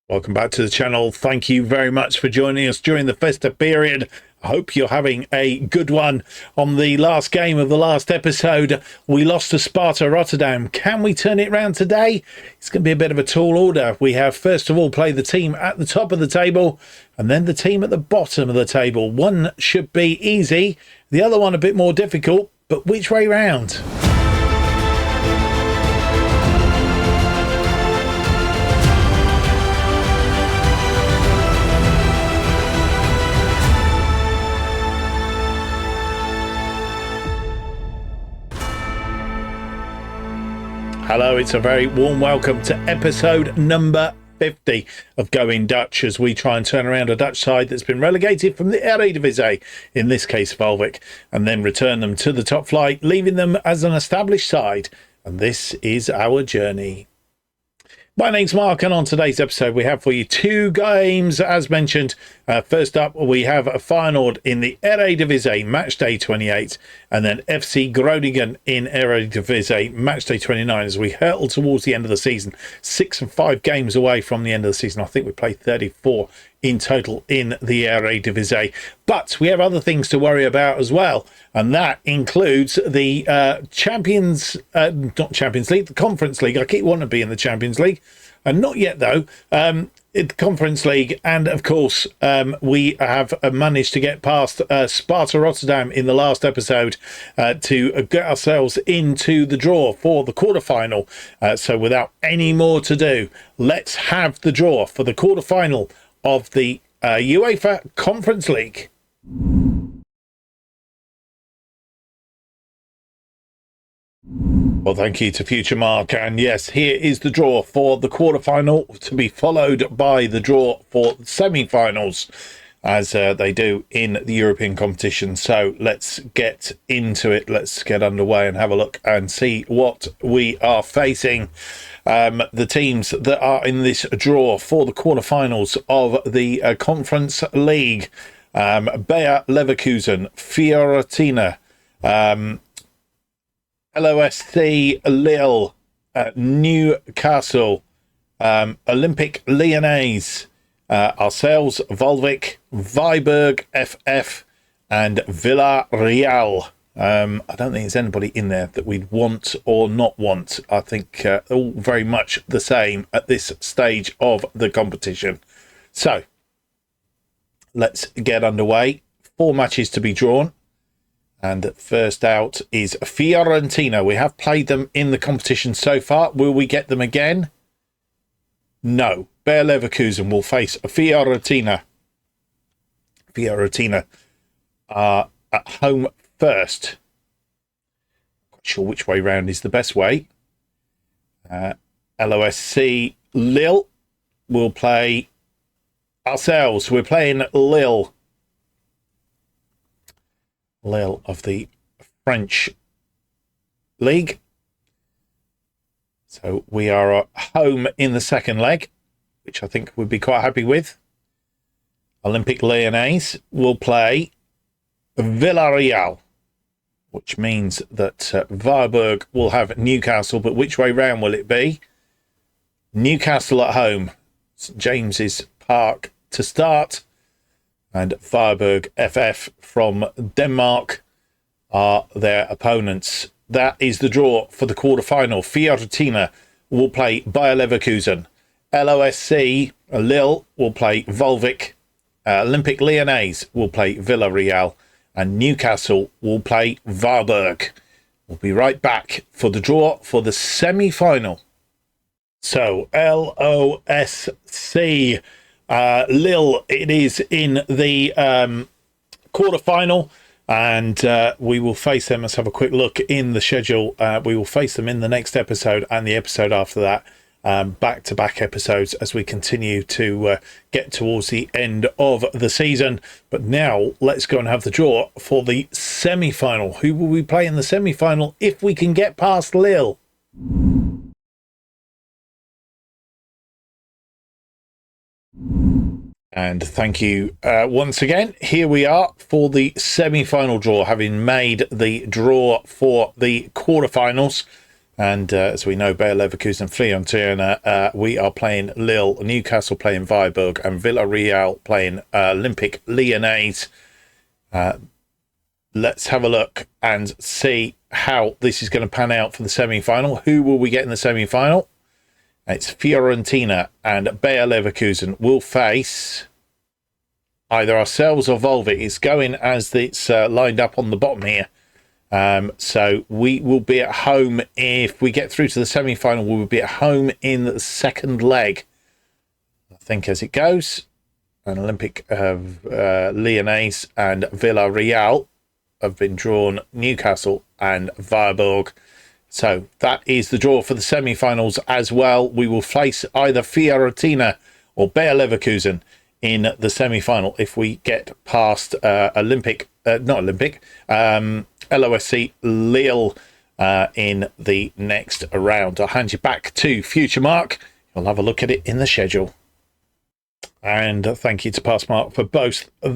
Welcome back to the channel. Thank you very much for joining us during the festive period. I hope you're having a good one. On the last game of the last episode, we lost to Sparta Rotterdam. Can we turn it around today? It's going to be a bit of a tall order. We have first of all played the team at the top of the table and then the team at the bottom of the table. One should be easy, the other one a bit more difficult, but which way round? Hello, it's a very warm welcome to episode number 50 of Going Dutch, as we try and turn around a Dutch side that's been relegated from the Eredivisie, in this case Waalwijk, and then return them to the top flight, leaving them as an established side. And this is our journey. My name's Mark, and on today's episode we have for you two games, as mentioned. First up, we have Feynoord in the Eredivisie Matchday 28, and then FC Groningen in Eredivisie Matchday 29, as we hurtle towards the end of the season. 6 and 5 games away from the end of the season. I think we played 34 in total in the Eredivisie. But we have other things to worry about as well, and that includes the not Champions League, the Conference League. I keep wanting to be in the Champions League, and not yet though. Conference League, and of course we have managed to get past Sparta Rotterdam in the last episode to get ourselves into the draw for the quarterfinal. So without any more to do, let's have the draw for the quarterfinal of the UEFA Conference League. Well, thank you to Future Mark, and yes, here is the draw for the quarterfinal, to be followed by the draw for the semi-finals, as they do in the European competition. So let's get into it. Let's get underway and have a look and see what we are facing. The teams that are in this draw for the quarterfinals of the Conference League: Bayer Leverkusen, Fiorentina, LOSC Lille, Newcastle, Olympique Lyonnais, ourselves, Waalwijk, Freiburg FF, and Villarreal. I don't think there's anybody in there that we'd want or not want. I think all very much the same at this stage of the competition. So let's get underway. 4 matches to be drawn. And first out is Fiorentina. We have played them in the competition so far. Will we get them again? No. Bayer Leverkusen will face Fiorentina. Fiorentina are at home first. Not sure which way round is the best way. LOSC Lille will play ourselves. We're playing Lille. Lille of the French League. So we are at home in the second leg, which I think we'd be quite happy with. Olympique Lyonnais will play Villarreal, which means that Freiburg will have Newcastle, but which way round will it be? Newcastle at home, St James's Park to start. And Freiburg FF from Denmark are their opponents. That is the draw for the quarterfinal. Fiorentina will play Bayer Leverkusen. LOSC Lille will play Waalwijk. Olympique Lyonnais will play Villarreal. And Newcastle will play Freiburg. We'll be right back for the draw for the semi-final. So, LOSC Lille, it is in the quarterfinal, and we will face them. Let's have a quick look in the schedule. We will face them in the next episode and the episode after that, back-to-back episodes as we continue to get towards the end of the season. But now let's go and have the draw for the semi-final. Who will we play in the semi-final if we can get past Lille? And thank you once again. Here we are for the semi-final draw, having made the draw for the quarterfinals. And as we know, Bayer Leverkusen, Fiorentina, we are playing Lille, Newcastle playing Freiburg, and Villarreal playing Olympique Lyonnais. Let's have a look and see how this is going to pan out for the semi-final. Who will we get in the semi-final? It's Fiorentina and Bayer Leverkusen will face either ourselves or Waalwijk. It's going as it's lined up on the bottom here. So we will be at home. If we get through to the semi-final, we will be at home in the second leg, I think, as it goes. And Olympique Lyonnais and Villarreal have been drawn, Newcastle and Freiburg. So that is the draw for the semi-finals as well. We will face either Fiorentina or Bayer Leverkusen in the semi-final if we get past LOSC Lille in the next round. I'll hand you back to Future Mark. You'll have a look at it in the schedule. And thank you to Past Mark for both of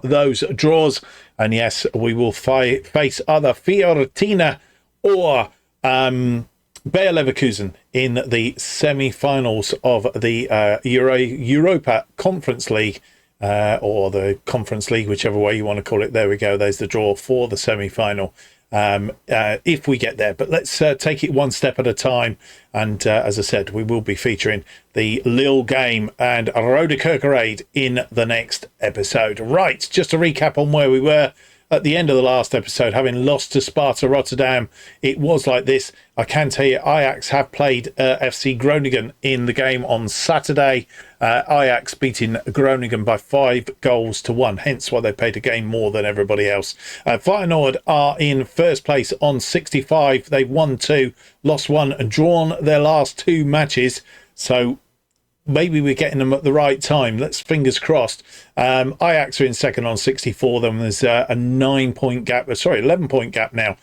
those draws. And yes, we will face either Fiorentina or Bayer Leverkusen in the semi-finals of the Europa Conference League, or the Conference League, whichever way you want to call it. There we go. There's the draw for the semi-final. If we get there, but let's take it one step at a time. And as I said, we will be featuring the Lille game and Rode Kerkrade in the next episode. Right, just a recap on where we were at the end of the last episode, having lost to Sparta Rotterdam. It was like this. I can tell you, Ajax have played FC Groningen in the game on Saturday. Ajax beating Groningen by 5-1, hence why they paid a game more than everybody else. Feyenoord are in first place on 65. They've won 2, lost 1, and drawn their last 2 matches. So maybe we're getting them at the right time. Let's fingers crossed. Ajax are in second on 64. Then there's a 11-point gap now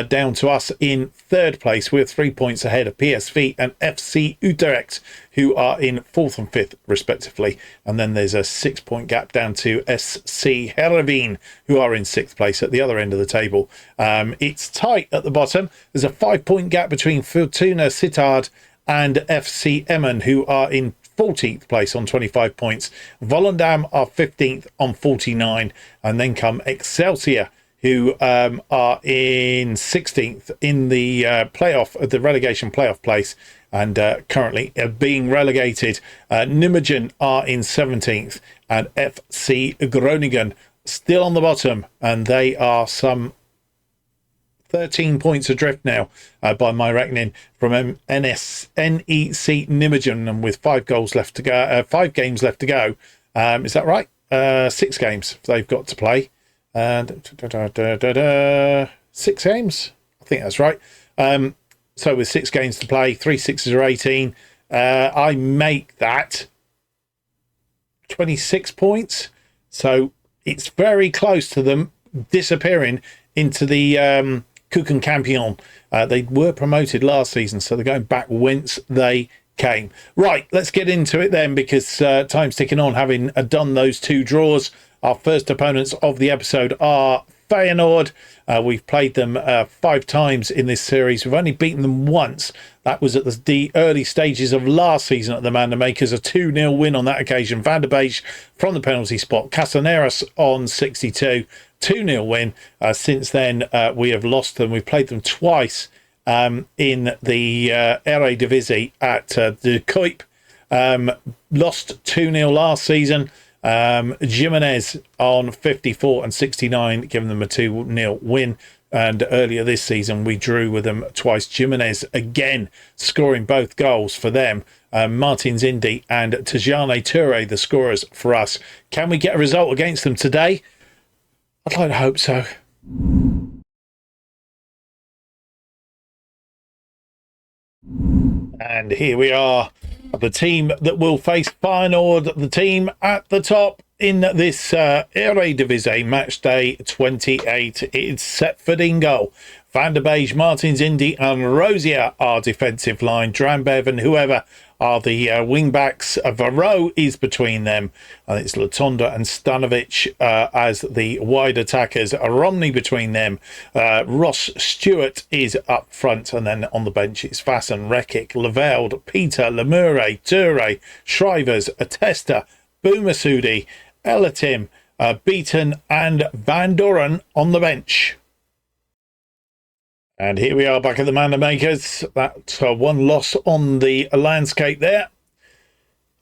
down to us in third place. We're 3 points ahead of PSV and FC Utrecht, who are in 4th and 5th respectively. And then there's a 6-point gap down to SC Heerenveen, who are in 6th place at the other end of the table. It's tight at the bottom. There's a 5-point gap between Fortuna Sittard and FC Emmen, who are in 14th place on 25 points. Volendam are 15th on 49, and then come Excelsior, who are in 16th in the the relegation playoff place, and currently being relegated. Nijmegen are in 17th, and FC Groningen still on the bottom, and they are some 13 points adrift now, by my reckoning, from NEC Nijmegen, and with 5 games left to go. Is that right? 6 games they've got to play. 6 games? I think that's right. So with 6 games to play, 3 6s are 18. I make that 26 points. So it's very close to them disappearing into the Kuchen Campion. They were promoted last season, so they're going back whence they came. Right, let's get into it then, because time's ticking on, having done those 2 draws. Our first opponents of the episode are Feyenoord. We've played them 5 times in this series. We've only beaten them once. That was at the early stages of last season at the Mandermakers. A 2-0 win on that occasion. Van der Beek from the penalty spot. Casaneras on 62. 2-0 win. Since then, we have lost them. We've played them twice in the Eredivisie at De Kuip. Lost 2-0 last season. Jimenez on 54 and 69, giving them a 2-0 win. And earlier this season, we drew with them twice. Jimenez again scoring both goals for them. Martins Indy and Tijane Toure, the scorers for us. Can we get a result against them today? I'd like to hope so. And here we are, the team that will face Feyenoord, the team at the top in this Eredivisie match day 28. It's Setford in goal Van der Beek, Martins, Indy and Rosier are defensive line. Drambev and whoever are the wing backs. Varro is between them. And it's Latonda and Stanovic as the wide attackers. Romney between them. Ross Stewart is up front. And then on the bench it's Vassen, Rekic, Leveld, Peter, Lemure, Toure, Shrivers, Atesta, Boumassoudi, Elatim, Beaton and Van Doren on the bench. And here we are back at the Manor Makers. That one loss on the landscape there.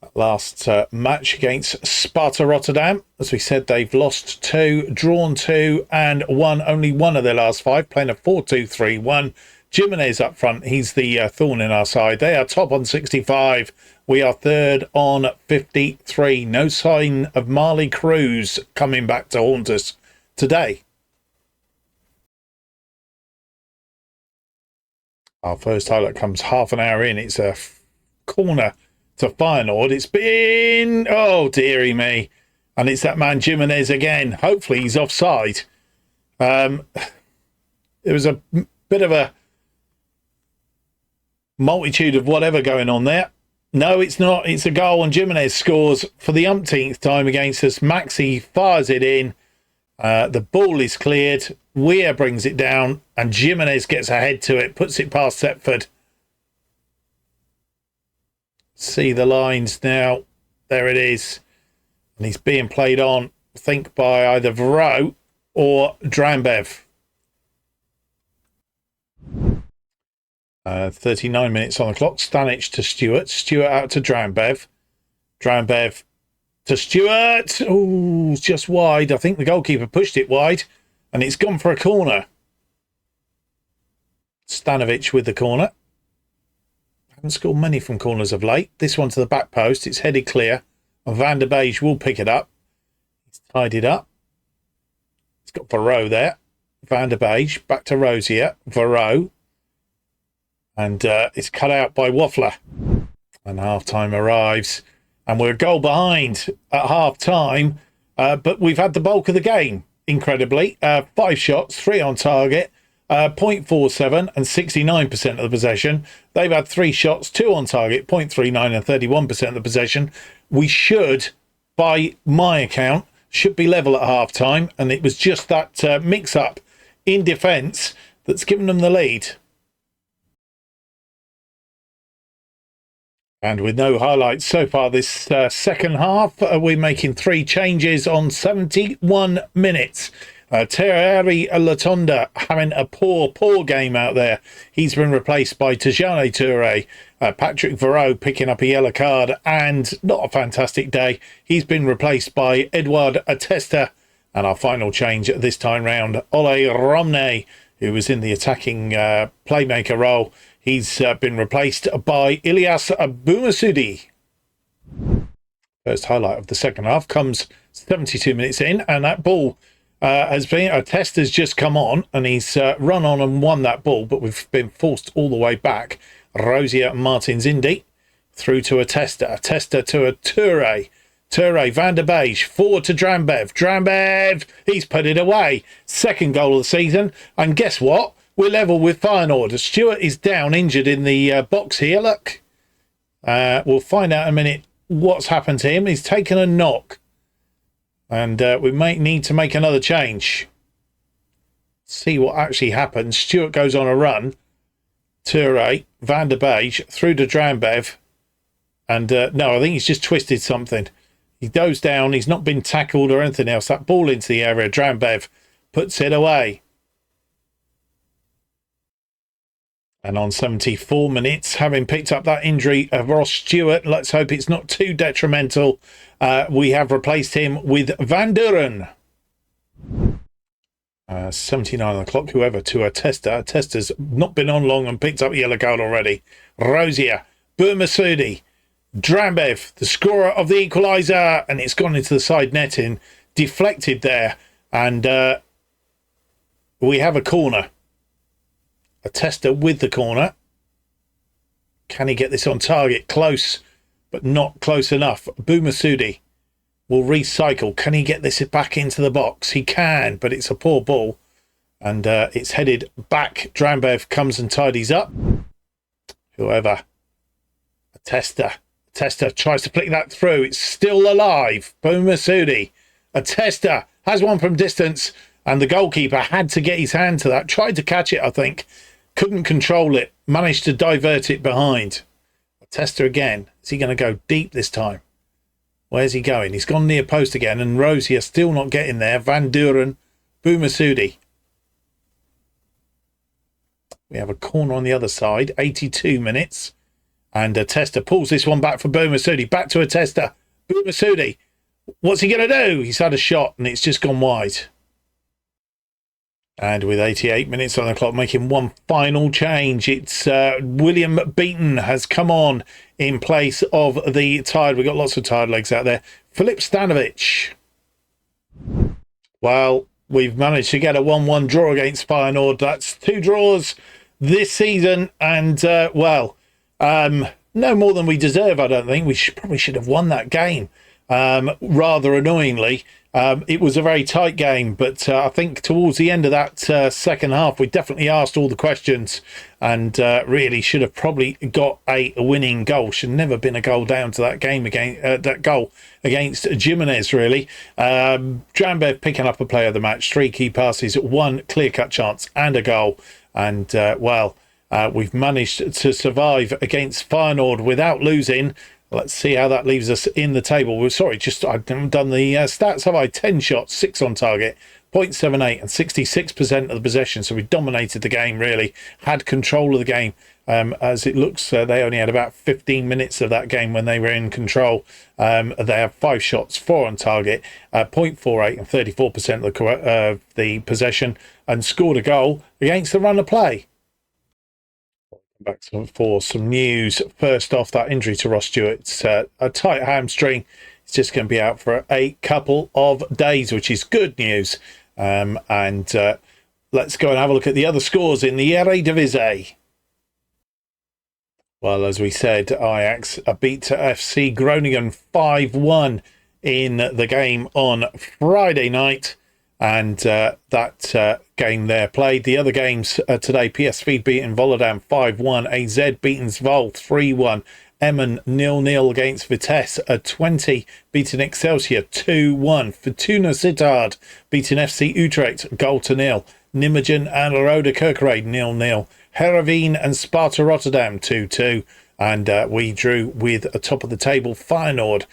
That last match against Sparta Rotterdam. As we said, they've lost 2, drawn 2 and won only 1 of their last 5, playing a 4-2-3-1. Jimenez up front. He's the thorn in our side. They are top on 65. We are third on 53. No sign of Marley Cruz coming back to haunt us today. Our first highlight comes half an hour in. It's a corner to Feyenoord. It's been, oh dearie me. And it's that man Jimenez again. Hopefully he's offside. There was a bit of a multitude of whatever going on there. No, it's not. It's a goal and Jimenez scores for the umpteenth time against us. Maxi fires it in. The ball is cleared. Weir brings it down and Jimenez gets ahead to it, puts it past Setford. See the lines now. There it is. And he's being played on, I think, by either Varro or Drambev. 39 minutes on the clock. Stanic to Stewart. Stewart out to Drambev. Drambev to Stewart. Oh, just wide. I think the goalkeeper pushed it wide. And it's gone for a corner. Stanovic with the corner. Haven't scored many from corners of late. This one to the back post. It's headed clear. And Van der Beek will pick it up. He's tied it up. He's got Varro there. Van der Beek. Back to Rosier. Varro. And it's cut out by Waffler. And half-time arrives. And we're a goal behind at half-time. But we've had the bulk of the game. Incredibly, 5 shots, 3 on target, 0.47 and 69% of the possession. They've had 3 shots, 2 on target, 0.39 and 31% of the possession. We should, by my account, should be level at half time. And it was just that mix-up in defence that's given them the lead. And with no highlights so far this second half, we're making 3 changes on 71 minutes. Thierry Latonda having a poor game out there. He's been replaced by Tijane Toure. Patrick Varro picking up a yellow card and not a fantastic day. He's been replaced by Edouard Atesta. And our final change this time round, Ole Romney, who was in the attacking playmaker role. He's been replaced by Ilyas Boumassoudi. First highlight of the second half comes 72 minutes in, and that ball has been, a test has just come on, and he's run on and won that ball, but we've been forced all the way back. Rosier Martins Indy through to Atesta. Atesta to a Toure. Toure, Van der Beek, forward to Drambev. Drambev, he's put it away. Second goal of the season, and guess what? We're level with Feyenoord. Stewart is down, injured in the box here. Look. We'll find out in a minute what's happened to him. He's taken a knock. And we may need to make another change. See what actually happens. Stewart goes on a run. Toure, Van der Beek, through to Drambev. And no, I think he's just twisted something. He goes down. He's not been tackled or anything else. That ball into the area. Drambev puts it away. And on 74 minutes, having picked up that injury of Ross Stewart, let's hope it's not too detrimental. We have replaced him with Van Doren. 79 on the clock, whoever, to Atesta. Atesta's not been on long and picked up a yellow card already. Rosier, Boumassoudi, Drambev, the scorer of the equaliser. And it's gone into the side netting, deflected there. And we have a corner. Atesta with the corner. Can he get this on target? Close, but not close enough. Boumassoudi will recycle. Can he get this back into the box? He can, but it's a poor ball. and it's headed back. Drambev comes and tidies up. However, Tester tries to flick that through. It's still alive. Boumassoudi. Tester has one from distance, and the goalkeeper had to get his hand to that. Tried to catch it, I think. Couldn't control it. Managed to divert it behind. Tester again. Is he going to go deep this time? Where's he going? He's gone near post again, and Rosier still not getting there. Van Duren. Boumassoudi. We have a corner on the other side. 82 minutes. And Tester pulls this one back for Boumassoudi. Back to Tester. Boumassoudi. What's he going to do? He's had a shot and it's just gone wide. And with 88 minutes on the clock, making one final change, it's William Beaton has come on in place of the tired. We've got lots of tired legs out there. Filip Stanovic. Well, we've managed to get a 1-1 draw against Feyenoord. That's 2 draws this season. And, no more than we deserve, I don't think. We probably should have won that game. Rather annoyingly, it was a very tight game, but I think towards the end of that second half, we definitely asked all the questions and really should have probably got a winning goal. Should never been a goal down to that game again. That goal against Jimenez, really. Drambev picking up a player of the match, 3 key passes, 1 clear-cut chance and a goal. And, we've managed to survive against Feyenoord without losing. Let's see how that leaves us in the table. We're sorry, I haven't done the stats, have I? 10 shots, 6 on target, 0.78 and 66% of the possession. So we dominated the game, really. Had control of the game. As it looks, they only had about 15 minutes of that game when they were in control. They have 5 shots, 4 on target, 0.48 and 34% of the possession, and scored a goal against the run of play. Back for some news. First off, that injury to Ross Stewart. It's a tight hamstring. It's just going to be out for a couple of days, which is good news. Let's go and have a look at the other scores in the Eredivisie. Well, as we said, Ajax beat FC Groningen 5-1 in the game on Friday night. And that game there played. The other games today, PSV beating Volendam 5-1, AZ beating Zwolle 3-1, Emmen 0-0 against Vitesse, 20 beating Excelsior 2-1, Fortuna Sittard beating FC Utrecht 0-0, Nijmegen and Rode Kerkrade 0-0, Heerenveen and Sparta Rotterdam 2-2. And we drew with a top of the table Feyenoord,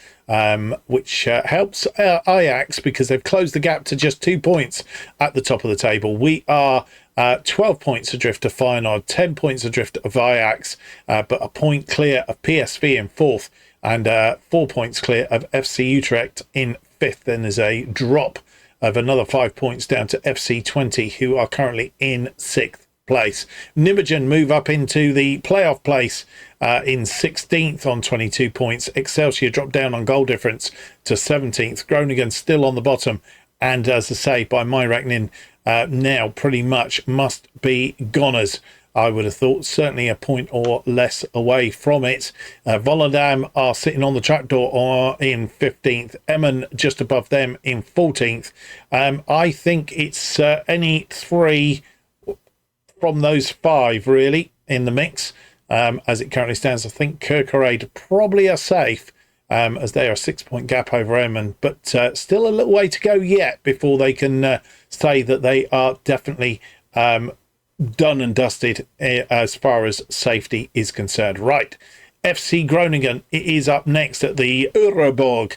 which helps Ajax because they've closed the gap to just 2 points at the top of the table. We are 12 points adrift of Feyenoord, 10 points adrift of Ajax, but a point clear of PSV in 4th and 4 points clear of FC Utrecht in 5th. Then there's a drop of another 5 points down to FC 20, who are currently in 6th place. Nijmegen move up into the playoff place in 16th on 22 points. Excelsior drop down on goal difference to 17th. Groningen still on the bottom, and as I say, by my reckoning, now pretty much must be goners. I would have thought certainly a point or less away from it. Volendam are sitting on the trapdoor or in 15th. Emmen just above them in 14th. I think it's any 3 from those 5 really in the mix. As it currently stands, I think Kerkrade probably are safe, as they are a 6-point gap over Emmen, but still a little way to go yet before they can say that they are definitely done and dusted as far as safety is concerned. Right, FC Groningen is up next at the Euroborg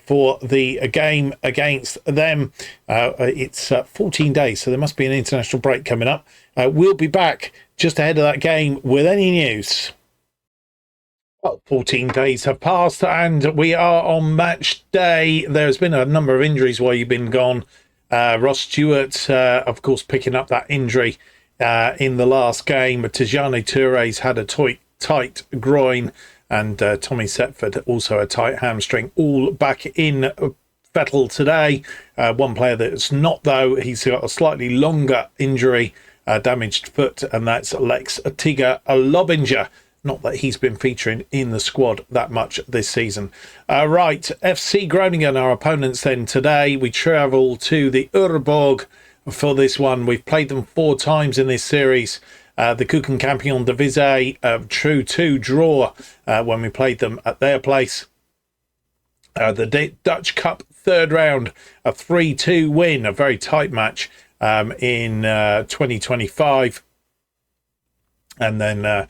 for the game against them. It's 14 days, so there must be an international break coming up. We'll be back just ahead of that game with any news. Well, 14 days have passed and we are on match day. There's been a number of injuries while you've been gone. Ross Stewart, of course, picking up that injury in the last game. Tijani Touré's had a tight groin, and Tommy Setford also a tight hamstring. All back in Vettel today. One player that's not, though, he's got a slightly longer injury, damaged foot, and that's Lex Tiga Lobinger. Not that he's been featuring in the squad that much this season. Right, FC Groningen, our opponents then today. We travel to the Euroborg for this one. We've played them 4 times in this series. The Keukenkampioen Divisie, true 2 draw when we played them at their place. The Dutch Cup third round, a 3-2 win, a very tight match in 2025. And then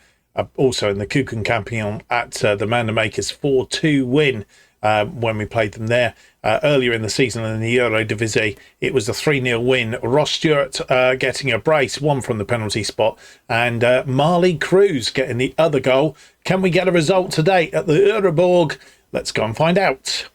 also in the Keukenkampioen at the Mandenmakers 4-2 win when we played them there. Earlier in the season in the Eredivisie, it was a 3-0 win. Ross Stewart getting a brace, one from the penalty spot, and Marley Cruz getting the other goal. Can we get a result today at the Euroborg? Let's go and find out.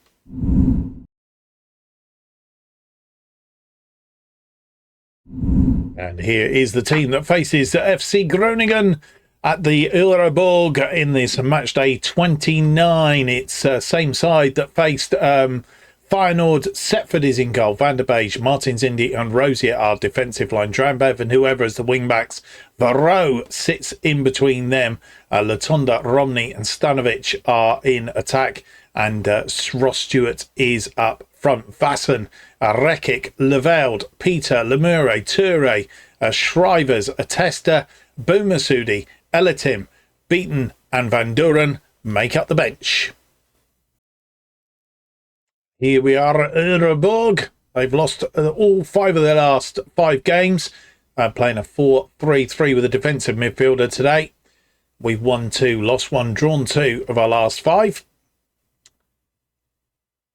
And here is the team that faces FC Groningen at the Euroborg in this match day 29. It's same side that faced Feyenoord. Setford is in goal. Van der Beek, Martins Indy and Rosier are defensive line. Drambev and whoever is the wing backs. Varro sits in between them. Latonda, Romney and Stanovic are in attack. And Ross Stewart is up front. Vassen, Rekic, Leveld, Peter, Lemure, Toure, Shrivers, Atesta, Boumassoudi, Elatim, Beaton and Van Duren make up the bench. Here we are at Euroborg. They've lost all 5 of their last 5 games. Playing a 4-3-3 with a defensive midfielder today. We've won 2, lost 1, drawn 2 of our last 5.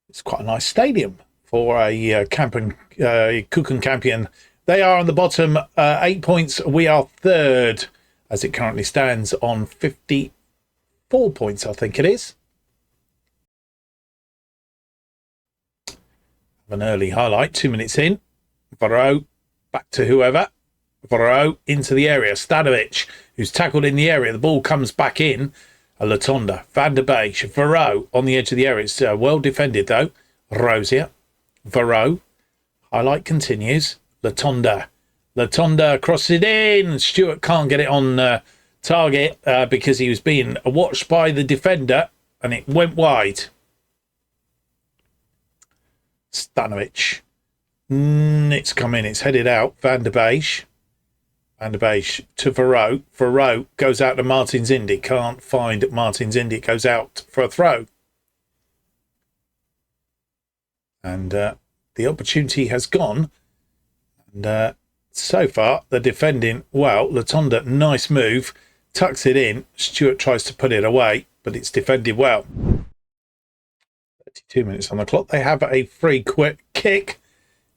It's quite a nice stadium for a Keukenkampioen. They are on the bottom, 8 points. We are third, as it currently stands, on 54 points, I think it is. Have an early highlight, 2 minutes in. Varro, back to whoever. Varro into the area. Stanovic, who's tackled in the area. The ball comes back in. Latonda, Van der Beek, Varro on the edge of the area. It's well defended though. Rosier, Varro. Highlight continues. Latonda crosses it in. Stewart can't get it on target because he was being watched by the defender and it went wide. Stanovic. It's come in. It's headed out. Van der Beek to Varro. Varro goes out to Martins Indy. Can't find Martins Indy. It goes out for a throw. And the opportunity has gone. And so far, the defending, well, Latonda, nice move. Tucks it in. Stewart tries to put it away, but it's defended well. 32 minutes on the clock. They have a free quick kick.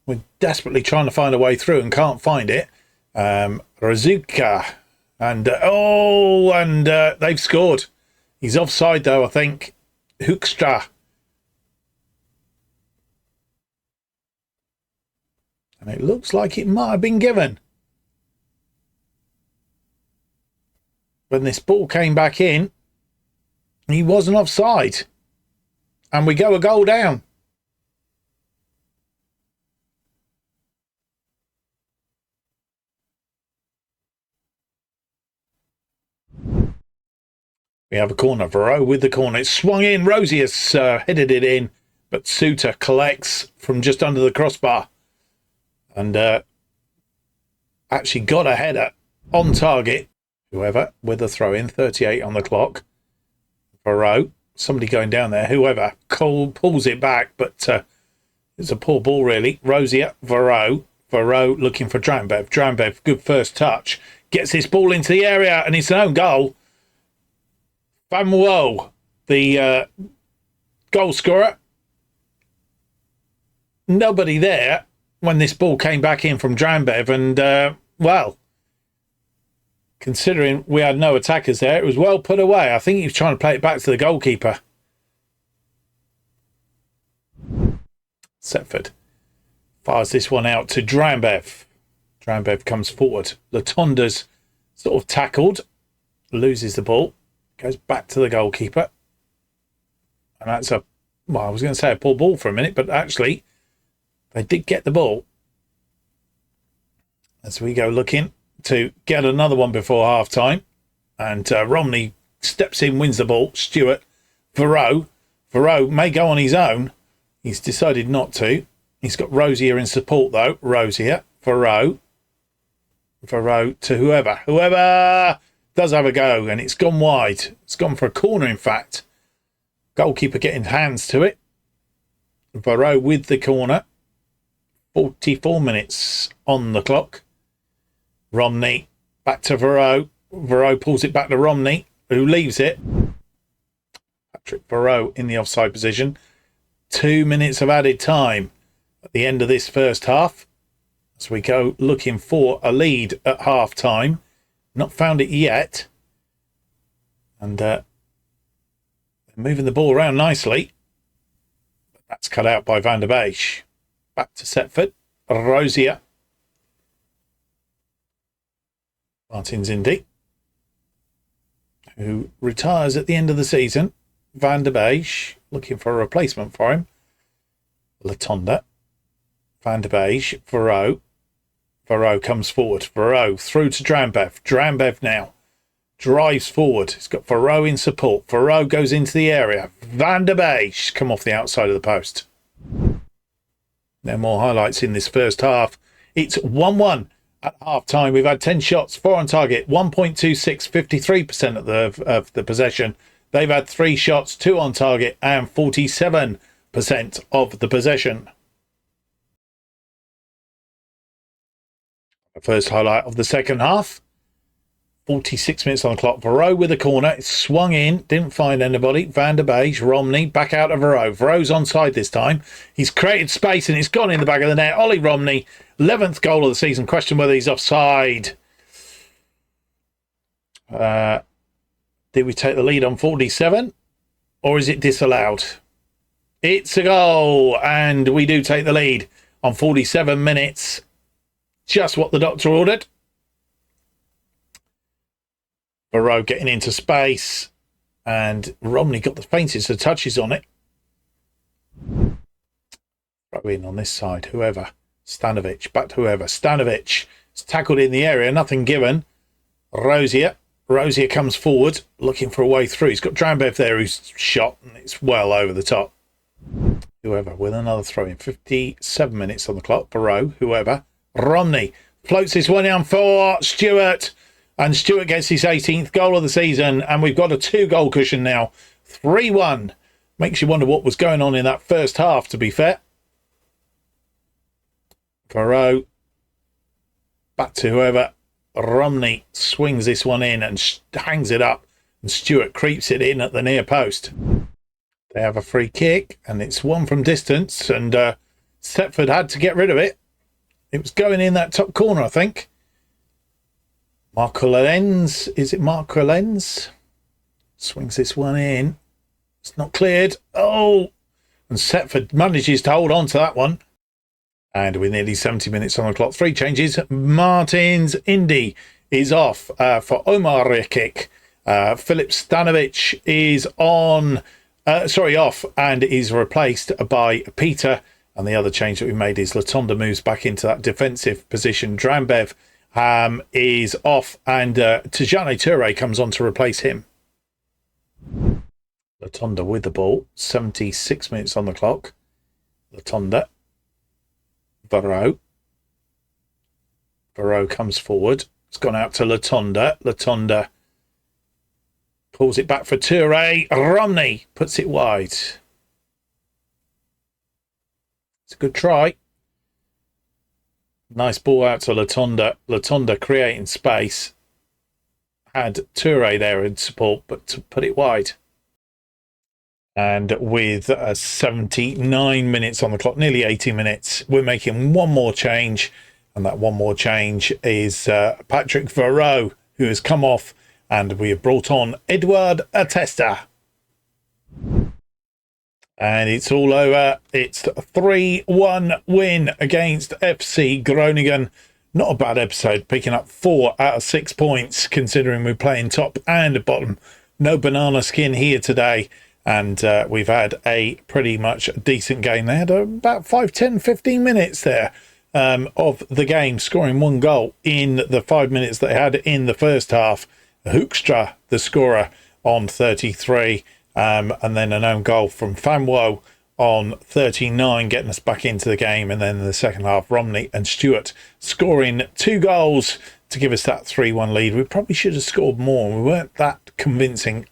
We're desperately trying to find a way through and can't find it. Razuka and they've scored. He's offside though, I think. Hoekstra. And it looks like it might have been given. When this ball came back in, he wasn't offside. And we go a goal down. We have a corner. Varro with the corner. It's swung in. Rosie has headed it in. But Suter collects from just under the crossbar. And actually got a header on target. Whoever with a throw in. 38 on the clock. Varro. Somebody going down there. Whoever. Cole pulls it back. But it's a poor ball really. Rosier. Varro. Varro looking for Drambev. Drambev. Good first touch. Gets this ball into the area. And it's an own goal. Famuel, the goal scorer. Nobody there when this ball came back in from Drambev. And, well, considering we had no attackers there, it was well put away. I think he was trying to play it back to the goalkeeper. Setford fires this one out to Drambev. Drambev comes forward. Latonda's sort of tackled. Loses the ball. Goes back to the goalkeeper. And that's I was going to say a poor ball for a minute, but actually they did get the ball. As we go looking to get another one before half time. And Romney steps in, wins the ball. Stewart, Varro may go on his own. He's decided not to. He's got Rosier in support though. Rosier, Varro to whoever does have a go, and it's gone wide. It's gone for a corner, in fact. Goalkeeper getting hands to it. Varro with the corner. 44 minutes on the clock. Romney back to Varro. Varro pulls it back to Romney, who leaves it. Patrick Varro in the offside position. 2 minutes of added time at the end of this first half, as we go looking for a lead at half time. Not found it yet. And they're moving the ball around nicely. That's cut out by Van der Beek. Back to Setford. Rosier. Martins Indy, who retires at the end of the season. Van der Beek, looking for a replacement for him. Latonda. Van der Beek. Varro. Varro comes forward. Varro through to Drambev. Drambev now drives forward. He's got Varro in support. Varro goes into the area. Van der Beek come off the outside of the post. No more highlights in this first half. It's 1-1 at half time. We've had 10 shots, 4 on target, 1.26, 53% of the possession. They've had 3 shots, 2 on target, and 47% of the possession. The first highlight of the second half. 46 minutes on the clock. Varro with a corner. It swung in. Didn't find anybody. Van der Beek. Romney. Back out of Varro. Varro's onside this time. He's created space and it's gone in the back of the net. Ollie Romney. 11th goal of the season. Question whether he's offside. Did we take the lead on 47? Or is it disallowed? It's a goal. And we do take the lead on 47 minutes. Just what the doctor ordered. Varro getting into space, and Romney got the faintest of touches on it. Throw in on this side, whoever. Stanovic, back to whoever. Stanovic is tackled in the area, nothing given. Rosier comes forward, looking for a way through. He's got Drambev there who's shot, and it's well over the top. Whoever with another throw in. 57 minutes on the clock. Varro, whoever. Romney floats this one down for Stewart. And Stewart gets his 18th goal of the season. And we've got a 2-goal cushion now. 3-1. Makes you wonder what was going on in that first half, to be fair. Varro. Back to whoever. Romney swings this one in and hangs it up. And Stewart creeps it in at the near post. They have a free kick. And it's one from distance. And Setford had to get rid of it. It was going in that top corner, I think. Marco Lenz, is it Marco Lenz? Swings this one in. It's not cleared. Oh! And Setford manages to hold on to that one. And with nearly 70 minutes on the clock, 3 changes. Martins Indy is off for Omar Rekik. Filip Stanovic is off and is replaced by Peter. And the other change that we made is Latonda moves back into that defensive position. Drambev is off, and Tijani Toure comes on to replace him. Latonda with the ball. 76 minutes on the clock. Latonda. Varro comes forward. It's gone out to Latonda. Latonda pulls it back for Toure. Romney puts it wide. It's a good try. Nice ball out to Latonda. Latonda creating space. Had Toure there in support, but to put it wide. And with 79 minutes on the clock, nearly 80 minutes, we're making one more change. And that one more change is Patrick Varro, who has come off. And we have brought on Edouard Atesta. And it's all over. It's a 3-1 win against FC Groningen. Not a bad episode, picking up 4 out of 6 points, considering we're playing top and bottom. No banana skin here today. And we've had a pretty much decent game. They had about 5, 10, 15 minutes there of the game, scoring 1 goal in the 5 minutes they had in the first half. Hoekstra, the scorer, on 33. And then an own goal from Feynoord on 39, getting us back into the game. And then in the second half, Romney and Stewart scoring 2 goals to give us that 3-1 lead. We probably should have scored more. We weren't that convincing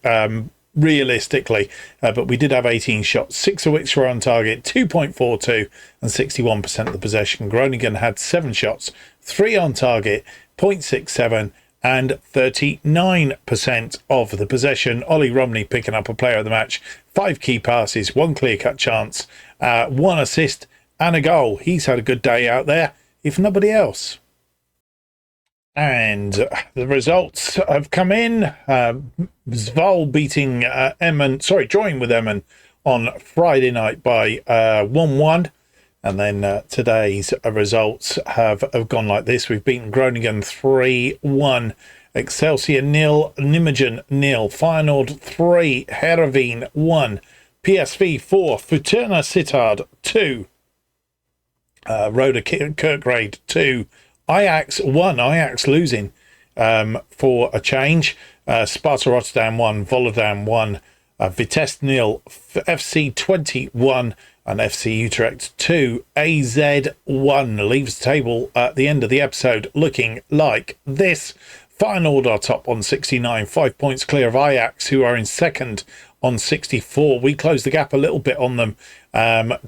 realistically, but we did have 18 shots, 6 of which were on target, 2.42 and 61% of the possession. Groningen had 7 shots, 3 on target, 0.67 and 39% of the possession. Ollie Romney picking up a player of the match, 5 key passes, 1 clear-cut chance, 1 assist and a goal. He's had a good day out there, if nobody else. And the results have come in. Zwolle beating drawing with Emmen on Friday night by 1-1. And then today's results have gone like this. We've beaten Groningen 3-1. Excelsior 0, Nijmegen 0, Feyenoord 3, Heerenveen 1, PSV 4, Fortuna Sittard 2, Roda Kerkrade 2, Ajax 1, Ajax losing for a change. Sparta Rotterdam 1, Volendam 1, Vitesse 0, FC 21 and FC Utrecht 2. AZ 1 leaves the table at the end of the episode looking like this. Feyenoord are top on 69, 5 points clear of Ajax, who are in second on 64. We closed the gap a little bit on them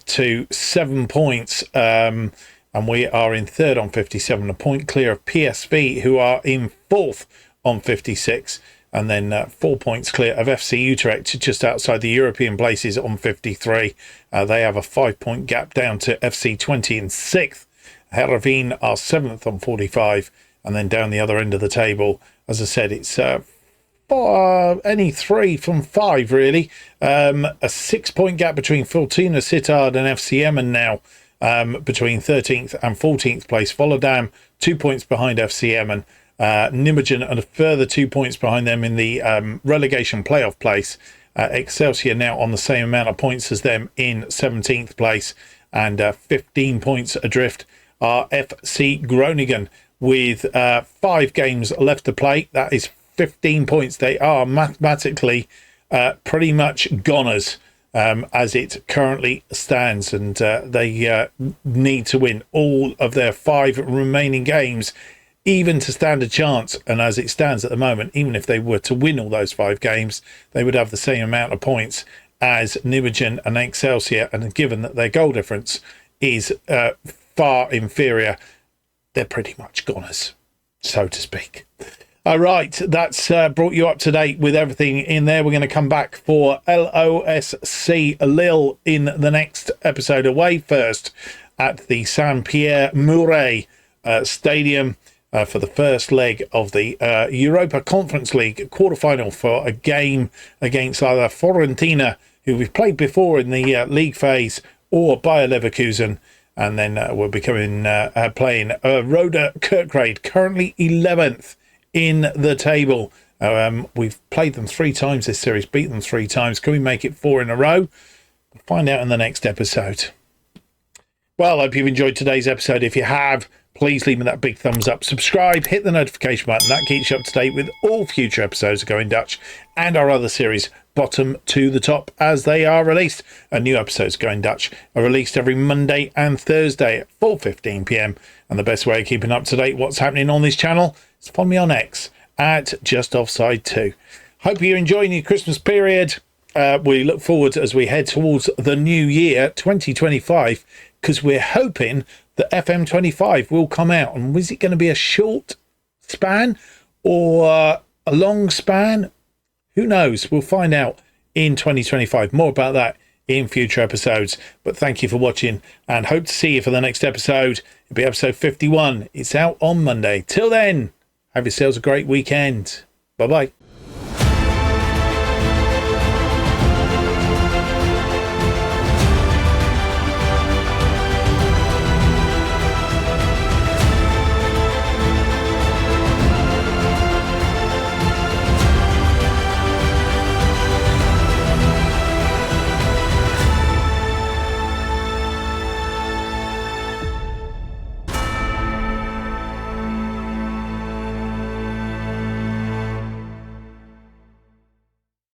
to 7 points. And we are in third on 57, a point clear of PSV, who are in fourth on 56. And then 4 points clear of FC Utrecht, just outside the European places on 53. They have a 5 point gap down to FC 20 in sixth. Heerenveen are seventh on 45. And then down the other end of the table, as I said, it's any 3 from 5, really. A 6 point gap between Fortuna Sittard and FC Emmen now. Between 13th and 14th place. Volendam 2 points behind FC Emmen. Nijmegen and a further 2 points behind them in the relegation playoff place. Excelsior now on the same amount of points as them in 17th place, and 15 points adrift are FC Groningen with 5 games left to play. That is 15 points. They are mathematically pretty much goners as it currently stands, and they need to win all of their 5 remaining games even to stand a chance. And as it stands at the moment, even if they were to win all those 5 games, they would have the same amount of points as Nijmegen and Excelsior, and given that their goal difference is far inferior, they're pretty much goners, so to speak. All right, that's brought you up to date with everything in there. We're going to come back for LOSC Lille in the next episode, away first at the Saint-Pierre Mouret Stadium for the first leg of the Europa Conference League quarterfinal for a game against either Fiorentina, who we've played before in the league phase, or Bayer Leverkusen. And then we'll be playing Roda Kerkrade, currently 11th in the table. We've played them 3 times this series, beat them 3 times. Can we make it 4 in a row? We'll find out in the next episode. Well, I hope you've enjoyed today's episode. If you have, please leave me that big thumbs up. Subscribe, hit the notification button. That keeps you up to date with all future episodes of Going Dutch and our other series, bottom to the top, as they are released. And new episodes of Going Dutch are released every Monday and Thursday at 4:15 p.m. And the best way of keeping up to date what's happening on this channel is follow me on X at JustOffside2. Hope you're enjoying your Christmas period. We look forward as we head towards the new year 2025, because we're hoping that FM25 will come out. And is it going to be a short span or a long span? Who knows? We'll find out in 2025. More about that in future episodes. But thank you for watching, and hope to see you for the next episode. It'll be episode 51. It's out on Monday. Till then, have yourselves a great weekend. Bye-bye.